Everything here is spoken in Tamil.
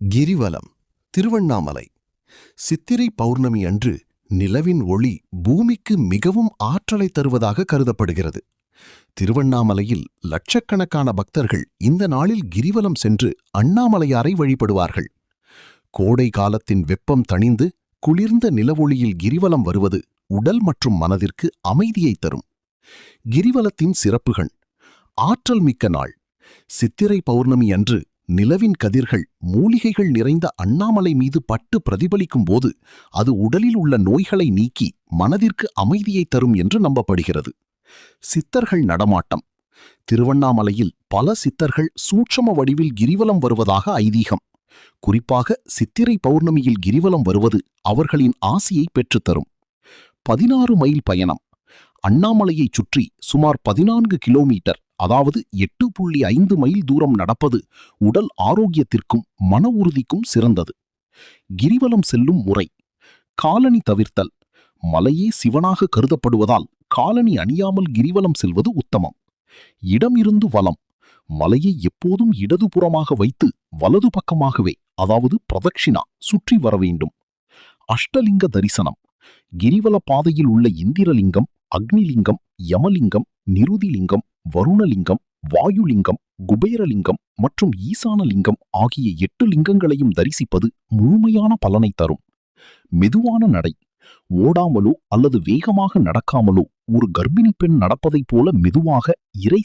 கிரிவலம் திருவண்ணாமலை. சித்திரை பௌர்ணமி அன்று நிலவின் ஒளி பூமிக்கு மிகவும் ஆற்றலை தருவதாக கருதப்படுகிறது. திருவண்ணாமலையில் லட்சக்கணக்கான பக்தர்கள் இந்த நாளில் கிரிவலம் சென்று அண்ணாமலையாரை வழிபடுவார்கள். கோடை காலத்தின் வெப்பம் தணிந்து குளிர்ந்த நிலவொளியில் கிரிவலம் வருவது உடல் மற்றும் மனதிற்கு அமைதியை தரும். கிரிவலத்தின் சிறப்புகள்: ஆற்றல் மிக்க நாள். சித்திரை பௌர்ணமி அன்று நிலவின் கதிர்கள் மூலிகைகள் நிறைந்த அண்ணாமலை மீது பட்டு பிரதிபலிக்கும் போது அது உடலில் உள்ள நோய்களை நீக்கி மனதிற்கு அமைதியை தரும் என்று நம்பப்படுகிறது. சித்தர்கள் நடமாட்டம். திருவண்ணாமலையில் பல சித்தர்கள் சூட்சம வடிவில் கிரிவலம் வருவதாக ஐதீகம். குறிப்பாக சித்திரை பௌர்ணமியில் கிரிவலம் வருவது அவர்களின் ஆசியை பெற்றுத்தரும். 16 மைல் பயணம். அண்ணாமலையைச் சுற்றி சுமார் 14 கிலோமீட்டர், அதாவது 8.5 மைல் தூரம் நடப்பது உடல் ஆரோக்கியத்திற்கும் மன உறுதிக்கும் சிறந்தது. கிரிவலம் செல்லும் முறை: காலணி தவிர்த்தல். மலையே சிவனாக கருதப்படுவதால் காலணி அணியாமல் கிரிவலம் செல்வது உத்தமம். இடமிருந்து வலம். மலையை எப்போதும் இடதுபுறமாக வைத்து வலது பக்கமாகவே, அதாவது பிரதக்ஷிணா, சுற்றி வர வேண்டும். அஷ்டலிங்க தரிசனம். கிரிவல பாதையில் உள்ள இந்திரலிங்கம், அக்னிலிங்கம், யமலிங்கம், நிருதிலிங்கம், வருணலிங்கம், வாயுலிங்கம், குபேரலிங்கம் மற்றும் ஈசானலிங்கம் ஆகிய 8 லிங்கங்களையும் தரிசிப்பது முழுமையான பலனை தரும். மெதுவான நடை. ஓடாமலோ அல்லது வேகமாக நடக்காமலோ ஒரு கர்ப்பிணி பெண் நடப்பதைப் போல மெதுவாக இறை